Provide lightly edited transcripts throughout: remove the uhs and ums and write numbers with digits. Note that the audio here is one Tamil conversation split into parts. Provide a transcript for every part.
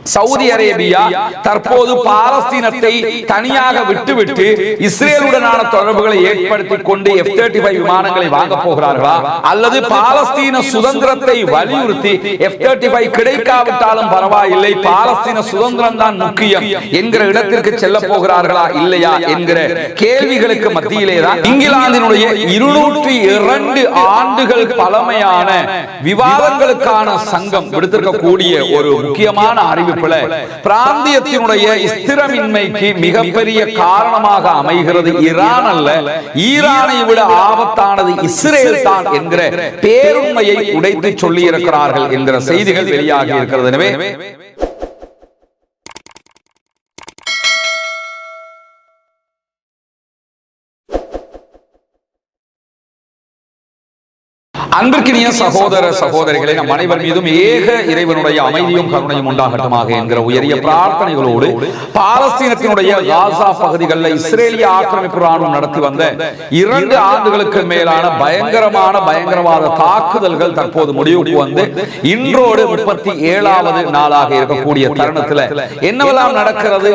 சவுதி அரேபியா தற்போது பாலஸ்தீனத்தை தனியாக விட்டுவிட்டு இஸ்ரேலுடனான தொடர்புகளை ஏற்படுத்திக் கொண்டு F-35 விமானங்களை வாங்க போகிறார்களா அல்லது பாலஸ்தீன சுதந்திரத்தை வலியுறுத்தி F-35 கிடைக்காவிட்டாலும் பரவாயில்லை, பாலஸ்தீன சுதந்திரம் தான் முக்கியம் என்கிற இடத்திற்கு செல்ல போகிறார்களா இல்லையா என்கிற கேள்விகளுக்கு மத்தியிலே தான் இங்கிலாந்தினுடைய 202 ஆண்டுகள் பழமையான விவாதங்களுக்கான சங்கம் விடுத்திருக்கக்கூடிய ஒரு முக்கியமான அறிவு பிராந்தியத்தினுடைய ஸ்திரமின்மைக்கு மிகப்பெரிய காரணமாக அமைகிறது ஈரான் அல்ல, ஈரானை விட ஆபத்தானது இஸ்ரேல் தான் என்கிற பேருண்மையை உடைத்து சொல்லி இருக்கிறார்கள் என்கிற செய்திகள் வெளியாகி இருக்கிறது. எனவே அன்பிற்கினிய சகோதர சகோதரிகளை நம் அனைவர் மீதும் ஏக இறைவனுடைய அமைதியும் கருணையும் உண்டாகட்டுமாக என்கிற உயரிய பிரார்த்தனைகளோடு பாலஸ்தீனத்தினுடைய காசா பகுதிகளில் இஸ்ரேலிய ஆக்கிரமிப்பு ராணுவம் நடத்தி வந்த 2 ஆண்டுகளுக்கு மேலான பயங்கரவாத தாக்குதல்கள் தற்போது முடிவுக்கு வந்து இன்றோடு 37வது நாளாக இருக்கக்கூடிய தருணத்தில் என்னவெல்லாம் நடக்கிறது,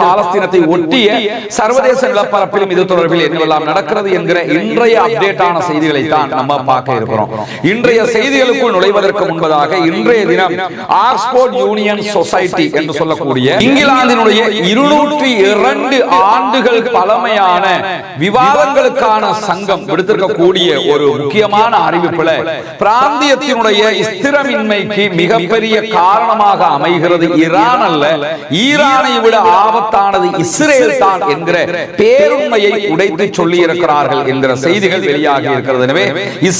பாலஸ்தீனத்தை ஒட்டிய சர்வதேச நிலப்பரப்பிலும் இது தொடர்பில் என்னவெல்லாம் நடக்கிறது என்கிற இன்றைய அப்டேட்டான செய்திகளை தான் நம்ம பார்க்க இருக்கிறோம். இன்றைய செய்திகளுக்குள் நுழைவதற்கு முன்பதாக இன்றைய தினம் ஆக்ஸ்போர்ட் யூனியன் சொசைட்டி என்று சொல்லக்கூடிய இங்கிலாந்தினுடைய 202 ஆண்டுகள் பழமையான விவாதங்களுக்கான சங்கம் விடுத்திருக்கக்கூடிய ஒரு முக்கியமான அறிவிப்புல பிராந்தியத்தினுடைய ஸ்திரமின்மைக்கு மிகப்பெரிய காரணமாக அமைகிறது ஈரான் அல்ல, ஈரானை விட ஆபத்தானது இஸ்ரேல் தான் என்கிற பேருண்மையை உடைத்து சொல்லி இருக்கிறார்கள் என்கிற செய்திகள் வெளியாகி இருக்கிறது. எனவே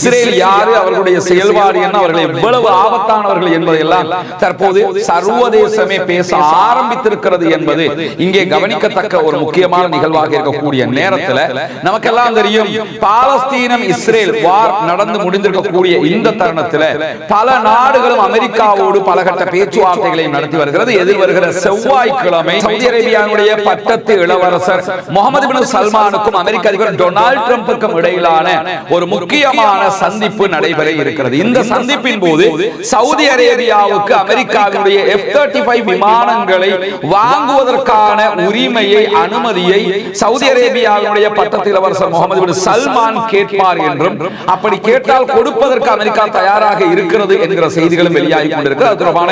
இஸ்ரேல் யாரு, அவர்களுடைய செயல்பாடு என்ன, அவர்கள் எவ்வளவு ஆபத்தானவர்கள் என்பதையெல்லாம் தற்போது சர்வதேசமே பேச ஆரம்பித்திருக்கிறது என்பது இங்கே கவனிக்கத்தக்க ஒரு முக்கியமான நிகழ்வாக இருக்கக்கூடிய நேரத்தில் நமக்கெல்லாம் தெரியும், பாலஸ்தீனம் இஸ்ரேல் வார் நடந்து முடிந்திருக்கக்கூடிய இந்த தருணத்தில் பல நாடுகளும் அமெரிக்காவோடு பலகட்ட பேச்சுவார்த்தைகளை நடத்தி வருகிறது. எதிர்வருகிற செவ்வாய்க்கிழமை சவுதி அரேபியாவுடைய பட்டத்து இளவரசர் முகமது பின் சல்மானுக்கும் அமெரிக்க அதிபர் டொனால்ட் ட்ரம்புக்கும் இடையிலான ஒரு முக்கியமான சந்திப்பு நடைபெற இருக்கிறது. இந்த சந்திப்பின் போது சவுதி அரேபியாவுக்கு அமெரிக்காவுடைய F-35 விமானங்களை வாங்குவதற்கான உரிமையை, அனுமதியை சவுதி அரேபியாவுடைய பட்டத்து இளவரசர் முகமது பின் சல்மான் கேட்பார் என்றும், அப்படி கேட்டால் கொடுப்பதற்கு அமெரிக்கா தயாராக இருக்கிறது என்கிற செய்திகளும் வெளியாகி கொண்டிருக்கிறது. அது தொடர்பான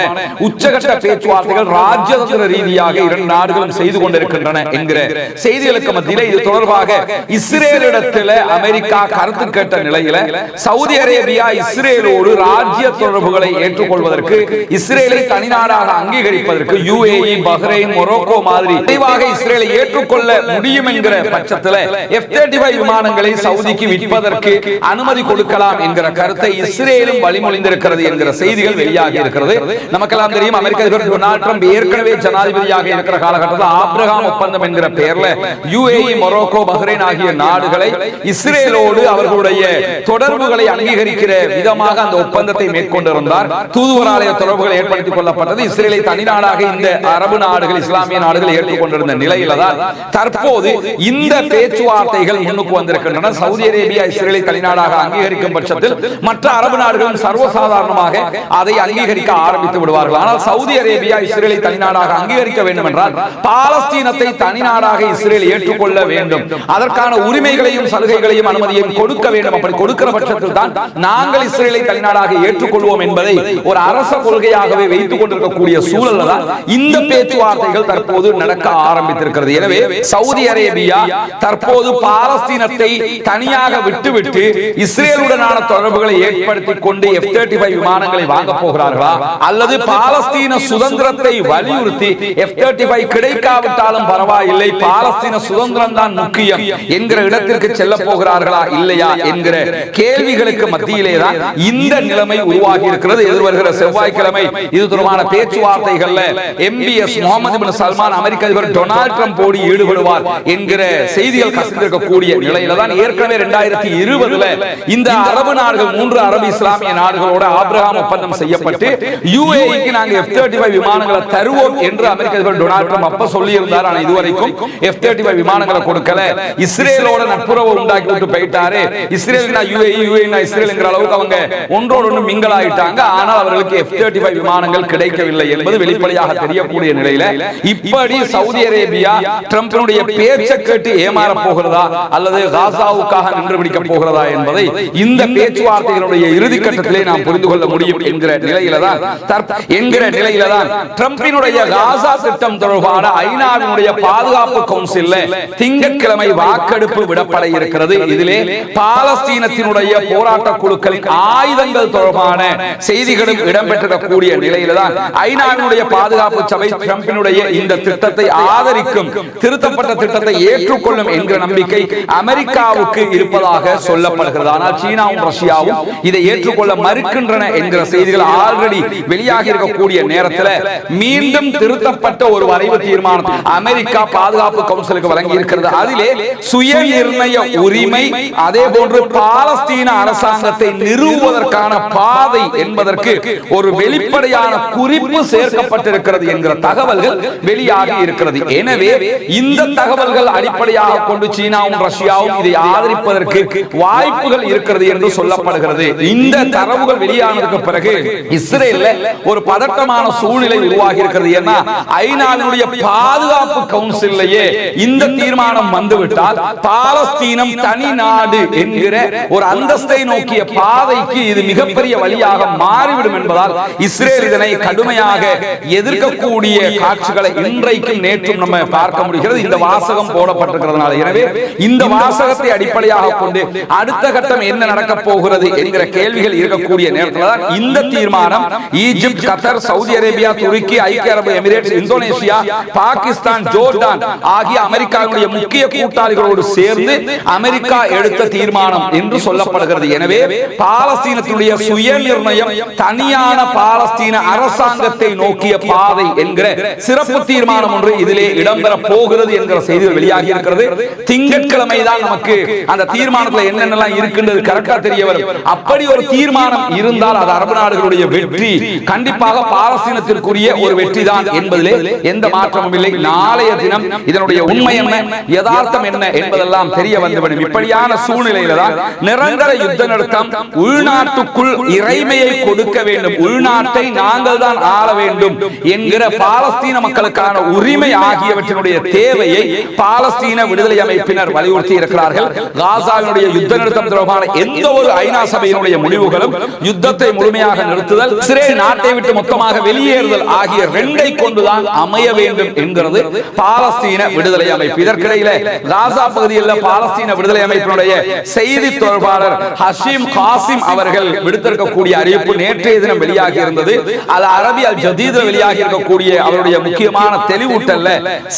உச்சகட்ட பேச்சுவார்த்தைகள் ராஜதந்திர ரீதியாக 2 நாடுகளும் செய்து கொண்டிருக்கின்றன என்கிற செய்திகளுக்கு மத்தியில் இது தொடர்பாக இஸ்ரேலிடத்தில் அமெரிக்கா கருத்து கேட்ட நிலையில சவுதி அரேபியா இஸ்ரேலோடு ராஜ்ய தொடர்புகளை ஏற்றுக்கொள்வதற்கு, இஸ்ரேலை தனிநாடாக அங்கீகரிப்பதற்கு UAE, பஹ்ரைன், மொரோக்கோ மாதிரி விரைவாக இஸ்ரேலை ஏற்றுக்கொள்ள முடியும் என்கிற பட்சத்தில் F-35 விமானங்களை சவுதிக்கு விற்பதற்கு அனுமதி கொடுக்கலாம் என்கிற கருத்தை இஸ்ரேலும் வழிமொழிந்திருக்கிறது என்கிற செய்திகள் வெளியாகி இருக்கிறது. நமக்கெல்லாம் தெரியும், அமெரிக்க அதிபர் டொனால்ட் ட்ரம்ப் ஏற்கனவே ஜனாதிபதியாக இருக்கிற காலகட்டத்தில் ஆபிரகாம் ஒப்பந்தம் என்கிற பெயர்ல UAE, மொரோக்கோ, பஹ்ரைன் ஆகிய நாடுகளை இஸ்ரேலோடு அவர்களுடைய தொடர்புகளை அங்கீகரிக்கிற விதமாக அந்த ஒப்பந்தத்தை மேற்கொண்டிருந்தார். தூதுவராலய தொடர்புகள் ஏற்படுத்திக் கொள்ளப்பட்டது. இஸ்ரேலை தனிநாடாக இந்த அரபு நாடுகள், இஸ்லாமிய நாடுகள் ஏற்றுக்கொண்டிருந்த நிலையில தான் தற்போது இந்த பேச்சுவார்த்தைகள் முன்னுக்கு வந்திருக்கின்றன. சவுதி அரேபியா இஸ்ரேலை தனிநாடாக அங்கீகரிக்கும் பட்சத்தில் மற்ற அரபு நாடுகளும் சர்வசாதாரணமாக அதை அங்கீகரிக்க ஆரம்பித்து விடுவார்கள். ஆனால் சவுதி அரேபியா இஸ்ரேலை தனிநாடாக அங்கீகரிக்க வேண்டும் என்றால் பாலஸ்தீனத்தை தனிநாடாக இஸ்ரேல் ஏற்றுக்கொள்ள வேண்டும், அதற்கான உரிமைகளையும் சலுகைகளையும் அனுமதியையும் கொடுக்க வேண்டும். அப்படி கொடுக்கிற பட்சத்தில் தான் நாங்கள் இஸ்ரேலை தனிநாடாக ஏற்றுக்கொள்வோம் என்பதை ஒரு அரச கொள்கையாகவே வைத்துக் கொண்டிருக்கக்கூடிய சூழல் தான் இந்த பேச்சுவார்த்தைகள் தற்போது நடக்க ஆரம்பித்திருக்கிறது. எனவே சவுதி அரேபியா தற்போது பாலஸ்தீனத்தை தனியாக விட்டுவிட்டு இஸ்ரேலுடனான தொடர்புகளை ஏற்படுத்திக் கொண்டு F-35 விமானங்களை வாங்க போகிறார்களா அல்லது பாலஸ்தீன சுதந்திரத்தை வலியுறுத்தி F-35 கிடைக்காவிட்டாலும் பரவாயில்லை, பாலஸ்தீன சுதந்திரம் தான் முக்கியம் என்கிற இடத்திற்கு செல்ல போகிறார்களா இல்லையா என்கிற கேள்விகளுக்கு மத்தியிலே தான் இந்த நிலைமை உருவாகி இருக்கிறது. எதிர்வருகிற செவ்வாய்க்கிழமை இது தொடர்பான பேச்சுவார்த்தைகள்ல MBS முகமது பின் சல்மான் அமெரிக்க அதிபர் டொனால்ட் ட்ரம்போடு ஈடுபடுவார் என்கிற செய்திகள் கசிந்திருக்கக்கூடிய நிலையில தான் ஏற்கனவே 2020 இந்த அரபு நாடுகள் 3 அரபு இஸ்லாமிய நாடுகளோட ஆபிரகாம் ஒப்பந்தம் செய்யப்பட்டு UAE-க்கு நாங்க F-35 விமானங்களை தருவோம் என்று அமெரிக்க அதிபர் டொனால்ட் ட்ரம்ப் அப்ப சொல்லி இருந்தார். ஆனா இதுவரைக்கும் F-35 விமானங்களை கொடுக்கல. இஸ்ரேலோட நட்புறவு உண்டாக்கி விட்டு போயிட்டாரு. இஸ்ரேல் UAE UAE இஸ்ரேல் என்கிற அளவுக்கு அவங்க ஒன்றோடு மிங்கல் ஆயிட்டாங்க. ஆனால் அவர்களுக்கு F-35 விமானங்கள் கிடைக்கவில்லை என்பது வெளிப்படையாக தெரியக்கூடிய நிலையில இப்படி சவுதி அரேபியா ட்ரம்பினுடைய பேச்சை கேட்டு ஏமாற போகிறதா அல்லது காசாவுக்காக நின்று பிடிக்க போகிறதா என்பதை இந்த பேச்சுவார்த்தைகளுடைய இறுதி கட்டத்திலே நாம் புரிந்து கொள்ள முடியும் என்கிற நிலையில்தான் ட்ரம்பினுடைய காசா திட்டம் தொடர்பான ஐநாவினுடைய பாதுகாப்பு கவுன்சில்ல திங்கட்கிழமை வாக்கெடுப்பு விடப்பட இருக்கிறது. இதிலே பாலஸ்தீனத்தினுடைய போராட்ட குழுக்களின் ஆயுதங்கள் தொடர்பான செய்திகளும் இடம்பெற்றிருக்கக்கூடிய நிலையில்தான் ஐநாவினுடைய பாதுகாப்பு சபை ட்ரம்பினுடைய இந்த திட்டத்தை ஆதரிக்கும், திருத்தப்பட்ட திட்டத்தை ஏற்றுக்கொள்ளும் என்கிற நம்பிக்கை அமெரிக்காவுக்கு இருப்பதாக சொல்லப்படுகிறது. ஆனால் சீனாவும் ரஷ்யாவும் இதை ஏற்றுக்கொள்ள மறுக்கின்றன என்கிற செய்திகள் ஆல்ரெடி வெளியாகி இருக்கக்கூடிய நேரத்தில் மீண்டும் திருத்தப்பட்ட ஒரு வரைவு தீர்மானம் அமெரிக்கா பாதுகாப்பு கவுன்சிலுக்கு வழங்கி இருக்கிறது. அதிலே சுய நிர்ணய உரிமை, அதே போன்று பாலஸ்தீன அரசாங்கத்தை நிறுவுவதற்கான பாதை என்பதற்கு ஒரு வெளிப்படையான குறிப்பு சேர்க்கப்பட்டிருக்கிறது என்கிற தகவல்கள் வெளியாகி இருக்கிறது. எனவே இந்த தகவல்கள் அடிப்படையாக கொண்டு சீனாவும் ரஷ்யாவும் இதை ஆதரிப்பதற்கு வாய்ப்புகள் இருக்கிறது என்று சொல்லப்படுகிறது. இந்த தரவுகள் வெளியானதுக்கு பிறகு இஸ்ரேல்ல ஒரு பதட்டமான சூழ்நிலை உருவாகி இருக்கிறது. ஏன்னா ஐநாவினுடைய பாதுகாப்பு கவுன்சிலேயே இந்த தீர்மானம் வந்துவிட்டால் பாலஸ்தீனம் தனி நாடு என்கிற ஒரு அந்தஸ்தை நோக்கிய பாதைக்கு இது மிகப்பெரிய வழியாக மாறிவிடும் என்பதால் இஸ்ரேல் இதனை கடுமையாக எதிர்க்கக்கூடிய காட்சிகளை இன்றைக்கும் நேற்றும் நம்ம பார்க்க முடிகிறது. இந்த வாசகம் போடப்பட்டிருக்கிறதுனால, எனவே இந்த வாசகத்தை அடிப்படையாக கொண்டு அடுத்த கட்டம் என்ன நடக்க போகிறது என்கிற கேள்விகள் இருக்கக்கூடிய நேரத்தில் தான் இந்த தீர்மானம் ஈஜிப்ட், கத்தார், சவுதி அரேபியா, துருக்கி, ஐக்கிய அரபு எமிரேட்ஸ், இந்தோனேஷியா, பாகிஸ்தான், ஜோர்டான் ஆகிய அமெரிக்காவுடைய முக்கிய கூட்டாளிகளோடு சேர்ந்து அமெரிக்கா எடுத்த தீர்மானம் என்று சொல்லப்படுகிறது. எனவே பாலஸ்தீனத்தினுடைய சுய நிர்ணயம், தனியான பாலஸ்தீன அரசாங்கத்தை நோக்கிய பாதை என்கிற சிறப்பு தீர்மானம் ஒன்று இதிலே இடம்பெற போகிறது என்கிற செய்திகள் வெளியாகி இருக்கிறது. திங்கட்கிழமை தான் நமக்கு அந்த தீர்மானத்தில் என்னென்னலாம் இருக்கின்றது கரெக்டா தெரிய வரும். அப்படி ஒரு தீர்மானம் இருந்தால் அது அரபு நாடுகளுடைய வெற்றி, கண்டிப்பாக பாலஸ்தீனத்திற்குரிய ஒரு வெற்றி தான் என்பதிலே எந்த மாற்றமும் இல்லை. நாளைய தினம் இதனுடைய உண்மை என்ன, யதார்த்தம் என்ன என்பதெல்லாம் தெரிய வந்துவிடும். இப்படியான சூழ்நிலையில தான் நிரந்தர யுத்த நிறுத்தம், உள்நாட்டுக்குள் இறைமையை கொடுக்க வேண்டும், உள்நாட்டை நாங்கள் தான் ஆள வேண்டும் என்கிற பாலஸ்தீன மக்களுக்கான உரிமை ஆகியவற்றினுடைய தேவையை பாலஸ்தீன விடுதலை அமைப்பினர் வலியுறுத்தி இருக்கிறார்கள். காசாவினுடைய யுத்த நிறுத்தம் தொடர்பான எந்த ஒரு ஐநா சபையினுடைய முடிவுகளும் யுத்தத்தை முழுமையாக நிறுத்துதல், இஸ்ரேல் நாட்டை விட்டு மொத்தமாக வெளியேறுதல் ஆகிய இரண்டை கொண்டுதான் அமைய வேண்டும் என்கிறது பாலஸ்தீன விடுதலை அமைப்பு. இதற்கிடையில காசா பகுதியில் பாலஸ்தீன விடுதலை அமைப்பினுடைய செய்தி தொடர்பாளர் ஹஷீம் காசிம் அவர்கள் விடுத்திருக்கக்கூடிய அறிவிப்பு நேற்றைய தினம் வெளியாகி இருந்தது. அது அரபி அல் ஜதீதில் வெளியாகி இருக்கக்கூடிய அவருடைய முக்கியமான தெளிவூட்டல்ல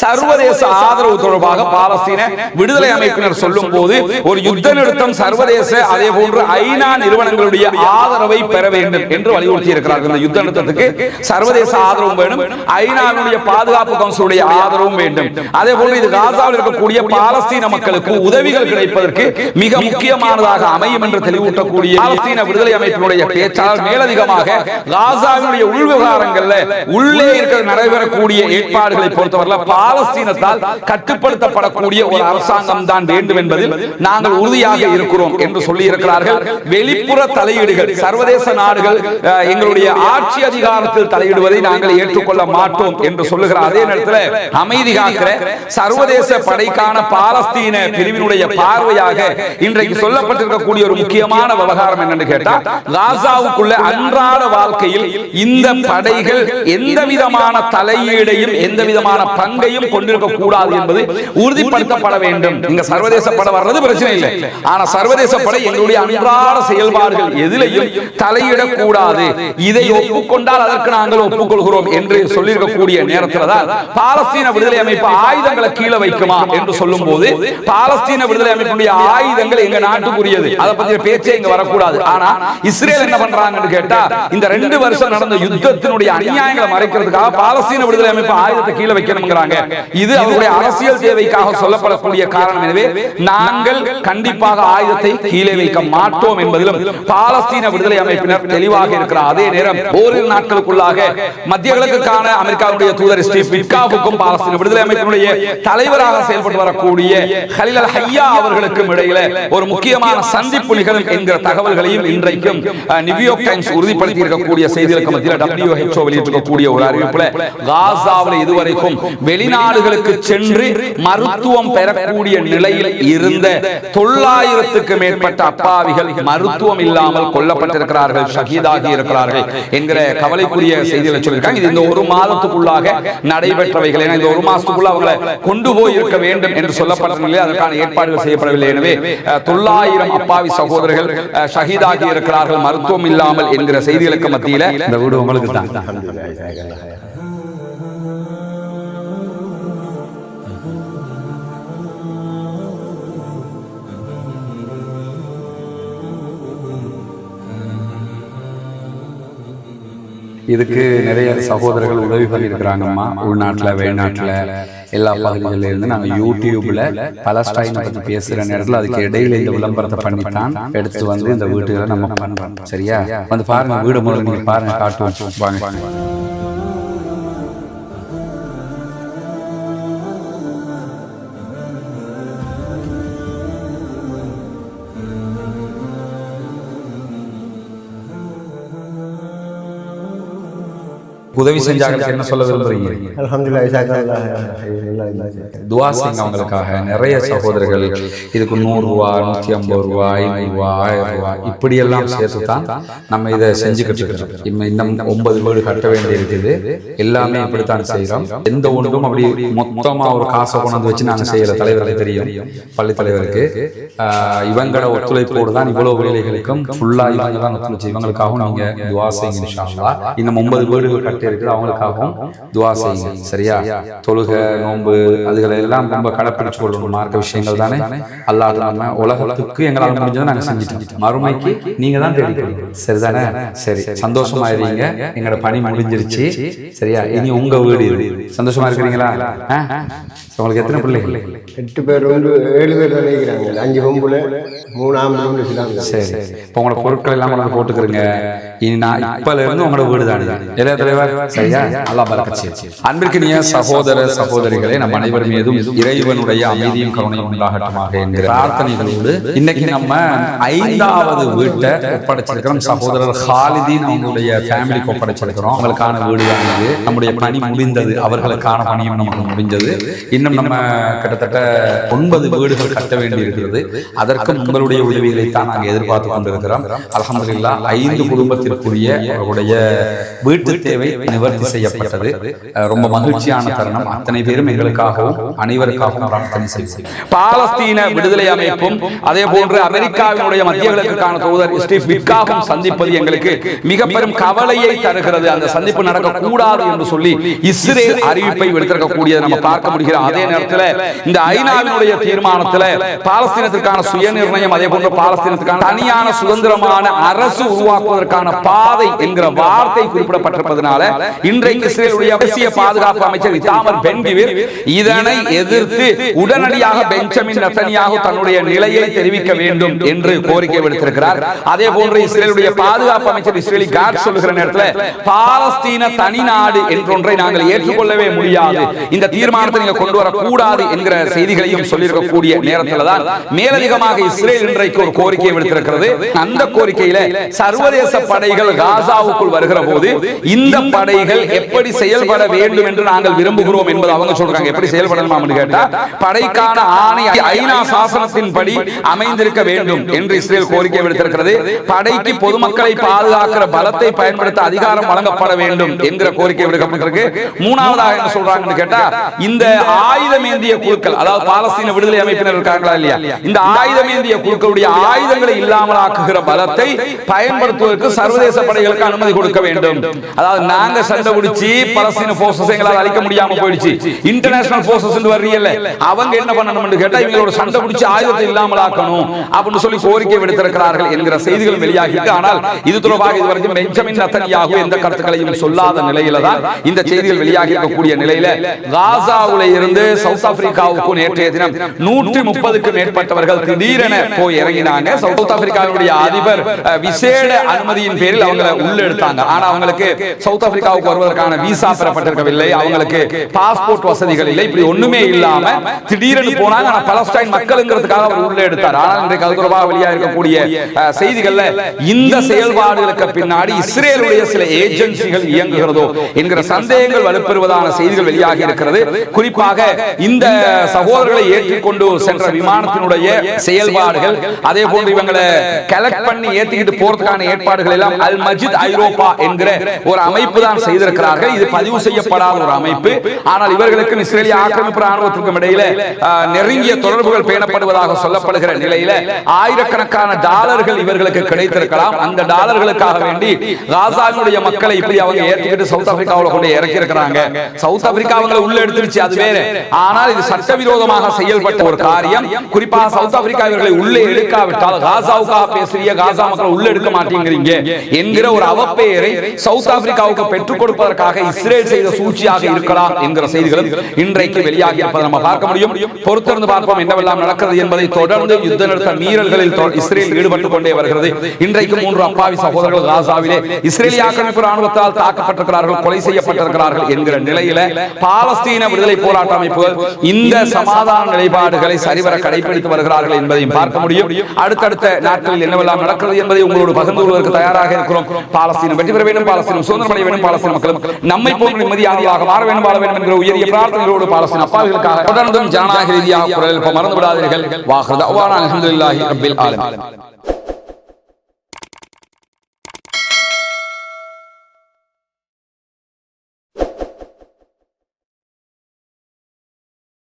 சர்வதேச ஆதரவு தொடர்பாக பாலஸ்தீன விடுதலை அமைப்பினர் சொல்லும் போது ஒரு யுத்த நிறுத்தம் சர்வதேச அதே போன்று ஐநா நிறுவனங்களுடைய ஆதரவை பெற வேண்டும் என்று வலியுறுத்தி இருக்கிறார்கள். இந்த யுத்த நிறுத்தத்துக்கு சர்வதேச ஆதரவும் வேண்டும், ஐநாவுடைய பாதுகாப்பு கவுன்சிலுடைய ஆதரவும் வேண்டும். அதே போன்று இது காசாவில் இருக்கக்கூடிய பாலஸ்தீன மக்களுக்கு உதவிகள் கிடைப்பதற்கு மிக முக்கியமானதாக அமையும் என்று தெளிவூட்டக்கூடிய பாலஸ்தீன விடுதலை அமைப்பினுடைய பேச்சாளர் மேலதிகமாக காசாவினுடைய உள் விவகாரங்கள்ல உள்ளே இருக்கிற நடைபெறக்கூடிய ஏற்பாடுகளை பொறுத்தவரை பாலஸ்தீனத்தால் கட்டுப்படுத்தப்படக்கூடிய ஒரு அரசாங்கம் தான் வேண்டும் என்பதில் நாங்கள் உறுதியாக இருக்கிறோம் என்று சொல்லி இருக்கிறார்கள். வெளிப்புற தலையீடுகள், சர்வதேச நாடுகள் எங்களுடைய ஆட்சி அதிகாரத்தில் தலையிடுவதை நாங்கள் ஏற்றுக்கொள்ள மாட்டோம் என்று சொல்லுகிற அதே நேரத்தில் அமைதி காக்கிற சர்வதேச படைக்கான பாலஸ்தீன பிரிவினுடைய பார்வையாக இன்றைக்கு சொல்லப்பட்டிருக்கக்கூடிய ஒரு முக்கியமான விவகாரம் என்னன்னு கேட்டா, காசாவுக்குள்ள அன்றாட வாழ்க்கையில் இந்த படைகள் எந்த விதமான தலையீடையும் எந்த விதமான பங்கையும் கொண்டிருக்க கூடாது என்பது உறுதிப்படுத்தப்பட வேண்டும். இங்க சர்வதேச படை வர்றது பிரச்சனை இல்லை, ஆனா சர்வதேச படை எங்களுடைய அன்றாட செயல்பாடுகள் எதிலையும் தலையிடக்கூடாது, இதை ஒப்புக்கொண்டால் அதற்கு நாங்கள் ஒப்புக்கொள்கிறோம் என்று சொல்லியிருக்கக்கூடிய நேரத்தில் தான் பாலஸ்தீன விடுதலை அமைப்பு ஆயுதங்களை கீழே வைக்குமா என்று சொல்லும் போது, பாலஸ்தீன விடுதலை அமைப்புடைய ஆயுதங்கள் எங்க நாட்டுக்குரியது, அதை பற்றிய பேச்சே இங்க வரக்கூடாது. ஆனா இஸ்ரேல் என்ன பண்றாங்கன்னு கேட்டா, இந்த 2 வருஷம் நடந்த யுத்தத்தினுடைய அநியாயங்களை மறைக்கிறதுக்காக பாலஸ்தீன விடுதலை அமைப்பு ஆயுதத்தை கீழே வைக்கணும்ங்கறாங்க. இது அவருடைய அரசியல் தேவைக்காக சொல்லப்படக்கூடிய காரணம். எனவே நாங்கள் கண்டிப்பாக ஆயுதத்தை கீழே வைக்க மாட்டோம் என்பதிலும் பாலஸ்தீன விடுதலை அமைப்பினர் தெளிவாக இருக்கிறார். அதே நேரம் ஓரிரு நாட்களுக்குள்ளாக மத்திய கிழக்குக்கான அமெரிக்காவுடைய தூதர் ஸ்டீவ் விட்காஃபுக்கும் பாலஸ்தீன விடுதலை அமைப்பினுடைய தலைவராக செயல்பட்டு வரக்கூடிய ஹலீல் அல் ஹய்யா அவர்களுக்கும் இடையில ஒரு முக்கியமான சண்டை சந்திப்பு நிகழும் என்கிற தகவல்களையும் இன்றைக்கும் நியூயார்க் டைம்ஸ் உறுதிப்படுத்தி இருக்கக்கூடிய செய்திகளுக்கு மத்தியில் WHO வெளியிட்டிருக்கக்கூடிய ஒரு அறிவிப்புல காசாவில் இதுவரைக்கும் வெளிநாடுகளுக்கு சென்று மருத்துவம் பெறக்கூடிய நிலையில் இருந்த 900க்கு மேற்பட்ட அப்பாவிகள் மருத்துவம் இல்லாமல் கொல்லப்பட்டிருக்கிறார்கள், ஷஹீதாகி இருக்கிறார்கள் என்கிற கவலைக்குரிய செய்திகளை சொல்லியிருக்காங்க. இது இந்த ஒரு மாதத்துக்குள்ளாக நடைபெற்றவைகள். இந்த ஒரு மாசத்துக்குள்ள அவங்களை கொண்டு போய் இருக்க வேண்டும் என்று சொல்லப்பட்ட நிலையில் அதற்கான ஏற்பாடுகள் செய்யப்படவில்லை. எனவே 900 அப்பாவி சகோதரர்கள் ஷஹீதாகி இருக்கிறார்கள் மருத்துவம் இல்லாமல் என்கிற செய்திகளுக்கு மத்தியில் இந்த வீடு உங்களுக்கு தான். இதுக்கு நிறைய சகோதரர்கள் உதவி பண்ணியிருக்கிறாங்கம்மா. உள்நாட்டில் வெளிநாட்டில் எல்லா பகுதிகளில் இருந்து நாங்கள் யூடியூப்ல பலஸ்டைனை பற்றி பேசுகிற நேரத்தில் அதுக்கு இடையில இந்த விளம்பரத்தை பண்ணித்தான் எடுத்து வந்து இந்த வீட்டுகளை நம்ம பண்றோம். சரியா? வந்து பாருங்க, வீடு முதல்ல நீங்க பாருங்க, காட்டுவோம் வாங்க. உதவி செஞ்சாங்க. என்ன சொல்ல விரும்புறீங்க? அல்ஹம்துலில்லாஹ், துஆ செய்யுங்க அவங்களுக்காக. நிறைய சகோதரர்கள் இதுக்கு 100 ரூபாய், 150 ரூபாய், 500 ரூபாய், 1000 ரூபாய் இப்படி எல்லாம் சேர்த்து தான் நம்ம இதை செஞ்சுக்கிட்டு இருக்கிறோம். இன்னும் 9 வீடு கட்ட வேண்டி இருக்குது. எல்லாமே இப்படித்தான் செய்யறோம். எந்த ஒன்றும் அப்படி மொத்தமா ஒரு காசை கொண்டு வச்சு நாங்க செய்யற. தலைவருக்கு தெரியும், பள்ளி தலைவருக்கு இவங்களோட ஒத்துழைப்போடு தான் இவ்வளவு வேலைகளுக்கும் ஃபுல்லா இவங்க தான் ஒத்துழைச்சு. இவங்களுக்காகவும் நீங்க துஆ செய்யுங்க இன்ஷா அல்லாஹ். இன்னும் 9 வீடுகள் கட்டி இருக்குது, அவங்களுக்காகவும் துஆ செய்யுங்க. சரியா? தொழுகை, நோன்பு அதுகளை எல்லாம் ரொம்ப கடைப்பிடிச்சு கொள்ளணும். மார்க்க விஷயங்கள் தானே. அல்லாஹ் நம்ம உலகத்துக்கு எங்களால் முடிஞ்சதை நாங்கள் செஞ்சுட்டோம். மறுமைக்கு நீங்க தான் தேடிக்கிறீங்க. சரிதானே? சரி, சந்தோஷமாயிருங்க. எங்களோட பணி முடிஞ்சிருச்சு. சரியா? இனி உங்க வீடு. சந்தோஷமா இருக்கிறீங்களா? உங்களுக்கு எத்தனை பிள்ளைகள்? 8 பேர், 7 பேர் தான் இருக்கிறாங்க. 5 பொம்பளை, 3 ஆம்பளை. சரி, இப்போ உங்களோட பொருட்கள் எல்லாம் கொண்டு போட்டுக்கிறீங்க. இனி நான் இப்பல இருந்து உங்களோட வீடு தான். எல்லா தலைவர் சரியா? அல்லாஹ் பரக்கத் செய்வான். அன்பிற்கினிய சகோதர சகோதரிகளே, நம் அனைவர் மீதும் இறைவனுடைய அமைதியும் கருணையும் உண்டாகட்டுமாக என்கிற பிரார்த்தனைகளோடு இன்னைக்கு நம்ம 5வது வீட்டை ஒப்படைச்சிருக்கிறோம். சகோதரர் ஹாலிதீன் அவங்களுடைய ஃபேமிலிக்கு ஒப்படைச்சிருக்கிறோம். அவங்களுக்கான வீடு வாங்கியது, நம்முடைய பணி முடிந்தது, அவர்களுக்கான பணியும் நமக்கு முடிஞ்சது. இன்னும் நம்ம கிட்டத்தட்ட 9 வீடுகள் கட்ட வேண்டி இருக்கிறது. அதற்கும் உங்களுடைய உதவிகளை தான் நாங்கள் எதிர்பார்த்து கொண்டிருக்கிறோம். அல்ஹம்துலில்லாஹ் 5 குடும்பத்திற்குரிய அவருடைய வீட்டு தேவை நிவர்த்தி செய்யப்பட்டது. ரொம்ப மகிழ்ச்சியான தருணம். அத்தனை பேரும் எங்களுக்காகவும் அனைவருக்காகவும் பிரார்த்தனை செய்வோம். பாலஸ்தீன விடுதலை அமைப்பும் அதே போன்று அமெரிக்காவினுடைய மத்திய கிழக்குக்கான தூதர் ஸ்டீவ் விட்காவும் சந்திப்பது எங்களுக்கு மிக பெரும் கவலையை தருகிறது. அந்த சந்திப்பு நடக்கக்கூடாது என்று சொல்லி இஸ்ரேல் அறிவிப்பை விடுத்திருக்கக்கூடியதை நம்ம பார்க்க முடிகிறது. அதே நேரத்தில் இந்த ஐநாவினுடைய தீர்மானத்தில் பாலஸ்தீனத்திற்கான சுயநிர்ணயம், அதே போன்று பாலஸ்தீனத்துக்கான தனியான சுதந்திரமான அரசு உருவாக்குவதற்கான பாதை என்கிற வார்த்தை குறிப்பிடப்பட்டிருப்பதனால இன்றைக்கு இஸ்ரேலுடைய தேசிய பாதுகாப்பு அமைச்சர் இத்தாமர் பென்-கிவிர் இதனை எதிர்த்து உடனடியாக பெஞ்சமின் நெதன்யாகு தன்னுடைய நிலையை தெரிவிக்க வேண்டும் என்று கோரிக்கை விடுத்திருக்கிறார். அதே போன்று இஸ்ரேலுடைய பாதுகாப்பு அமைச்சர் இஸ்ரேலி காட்ஸ் சொல்லுகிற நேரத்தில் பாலஸ்தீன தனிநாடு என்றொன்றை நாங்கள் ஏற்றுக்கொள்ளவே முடியாது, இந்த தீர்மானத்தை நீங்க கொண்டு வரக்கூடாது என்கிற செய்திகளையும் சொல்லியிருக்கக்கூடிய நேரத்தில் தான் மேலதிகமாக இஸ்ரேல் இன்றைக்கு ஒரு கோரிக்கையை விடுத்திருக்கிறது. அந்த கோரிக்கையில சர்வதேச படைகள் காசாவுக்குள் வருகிற போது இந்த படைகள் எப்படி செயல்பட வேண்டும் என்று நாங்கள் விரும்புகிறோம் என்பது அவங்க சொல்றாங்க. எப்படி செயல்படலாம் என்று கேட்டா, படைக்கான ஆணை ஐநா சாசனத்தின்படி அமைந்திருக்க வேண்டும் என்று இஸ்ரேல் கோரிக்கை விடுத்திருக்கிறது. படைக்கு பொதுமக்களை பாதுகாக்கிற பலத்தை பயன்படுத்த அதிகாரம் வழங்கப்பட வேண்டும் என்கிற கோரிக்கை விடுக்கப்பட்டிருக்கு. மூணாவதாக என்ன சொல்றாங்கன்னு கேட்டா, இந்த ஆயுதமேந்திய குழுக்கள், அதாவது பாலஸ்தீன விடுதலை அமைப்பினர் இருக்காங்களா இல்லையா, இந்த ஆயுதமேந்திய குழுக்களுடைய ஆயுதங்களை இல்லாமல் ஆக்குகிற பலத்தை பயன்படுத்துவதற்கு சர்வதேச படைகளுக்கு அனுமதி கொடுக்க வேண்டும். அதாவது நாங்க சண்டை பிடிச்சி பலஸ்தீன போர்சஸ் எங்களால் அழிக்க முடியாம போயிடுச்சு, இன்டர்நேஷனல் போர்சஸ் வர்றீங்கல்ல, அவங்க என்ன பண்ணணும் கேட்டா இவங்களோட சண்டை பிடிச்சி ஆயுதத்தை இல்லாமல் ஆக்கணும் அப்படின்னு சொல்லி கோரிக்கை விடுத்திருக்கிறார்கள் என்கிற செய்திகள் வெளியாகிட்டு. ஆனால் இது தொடர்பாக இதுவரைக்கும் பெஞ்சமின் நெதன்யாகு எந்த கருத்துக்களையும் சொல்லாத நிலையில தான் இந்த செய்திகள் வெளியாகி இருக்கக்கூடிய நிலையில காசாவுல இருந்து சவுத் ஆப்பிரிக்காவுக்கு நேற்றைய தினம் 130க்கும் மேற்பட்டவர்கள் திடீரென போய் இறங்கினாங்க. சவுத் ஆப்பிரிக்காவுடைய அதிபர் விசேட அனுமதியின் பேரில் அவங்களை உள்ள எடுத்தாங்க. ஆனா அவங்களுக்கு சவுத் ஆப்பிரிக்காவுக்கு வருவதற்கான விசா பெறப்பட்டிருக்கவில்லை, அவங்களுக்கு பாஸ்போர்ட் வசதிகள் இல்லை, இப்படி ஒண்ணுமே இல்லாம திடீரென்று போனாங்க. ஆனா பலஸ்டைன் மக்கள்ங்கிறதுக்காக அவர் உள்ள எடுத்தார். ஆனால் இன்றைக்கு அது தொடர்பாக வெளியாக இருக்கக்கூடிய செய்திகள்ல இந்த செயல்பாடுகளுக்கு பின்னாடி இஸ்ரேலுடைய சில ஏஜென்சிகள் இயங்குகிறதோ என்கிற சந்தேகங்கள் வலுப்பெறுவதான செய்திகள் வெளியாகி இருக்கிறது. குறிப்பாக இந்த சகோதரர்களை ஏற்றிக்கொண்டு சென்ற விமானத்தினுடைய செயல்பாடுகள், அதே போன்று இவங்களை கலெக்ட் பண்ணி ஏற்றிக்கிட்டு போறதுக்கான ஏற்பாடுகள் எல்லாம் அல் மஜித் ஐரோப்பா என்கிற ஒரு அமைப்பு தான் செய்திருக்கிறார்கள். இது பதிவு செய்யப்படாத ஒரு அமைப்பு. ஆனால் இவர்களுக்கும் இஸ்ரேலிய ஆக்கிரமிப்பு ராணுவத்திற்கும் இடையில நெருங்கிய தொடர்புகள் பேணப்படுவதாக சொல்லப்படுகிற நிலையில ஆயிரக்கணக்கான டாலர்கள் இவர்களுக்கு கிடைத்திருக்கலாம். அந்த டாலர்களுக்காக வேண்டி காசாவினுடைய மக்களை இப்படி அவங்க ஏற்றிக்கிட்டு சவுத் ஆப்பிரிக்காவில் கொண்டு இறக்கி இருக்கிறாங்க. சவுத் ஆப்பிரிக்கா அவங்களை உள்ள எடுத்துருச்சு, அது வேற. ஆனால் இது சட்டவிரோதமாக செயல்பட்ட ஒரு காரியம். குறிப்பாக சவுத் ஆப்பிரிக்கா இவர்களை உள்ளே எடுக்காவிட்டால் காசாவுக்காக பேசிய காசா மக்களை உள்ள எடுக்க மாட்டேங்கிறீங்க என்கிற ஒரு அவப்பெயரை சவுத் ஆப்பிரிக்காவுக்கு பெற்றுக் கொடுப்பதற்காக இஸ்ரேல் செய்த சூழ்ச்சியாக இருக்கலாம் என்கிற செய்திகளும் இன்றைக்கு வெளியாகி இருப்பதை நம்ம பார்க்க முடியும். பொறுத்திருந்து பார்ப்போம் என்னவெல்லாம் நடக்கிறது என்பதை. தொடர்ந்து யுத்த நிறுத்த மீறல்களில் இஸ்ரேல் ஈடுபட்டுக் கொண்டே வருகிறது. இன்றைக்கு 3 அப்பாவி சகோதரர்கள் காசாவிலே இஸ்ரேலிய ஆக்கிரமிப்பு ராணுவத்தால் தாக்கப்பட்டிருக்கிறார்கள், கொலை செய்யப்பட்டிருக்கிறார்கள் என்கிற நிலையில பாலஸ்தீன விடுதலை போராட்ட அமைப்புகள் இந்த சமாதான நிலைப்பாடுகளை சரிவர கடைபிடித்து வருகிறார்கள் என்பதையும் பார்க்க முடியும். அடுத்தடுத்த நாட்களில் என்னவெல்லாம் நடக்கிறது என்பதை உங்களோடு பகிர்ந்து கொள்வதற்கு தயாராக இருக்கிறோம். பாலஸ்தீனம் வெற்றி பெற வேண்டும், பாலஸ்தீனம் சுதந்திரம் அடைய வேண்டும், பாலஸ்தீன மக்களும் நம்மை போன்ற நிம்மதியானவர்களாக மாற வேண்டும், வாழ வேண்டும் என்கிற உயரிய பிரார்த்தனைகளோடு பாலஸ்தீன அப்பாவிகளுக்காக தொடர்ந்தும் ஜனநாயக ரீதியாக குரல் எழுப்ப மறந்து விடாதீர்கள். வாஹிர் தஅவானா அல்ஹம்துலில்லாஹி ரப்பில் ஆலமீன்.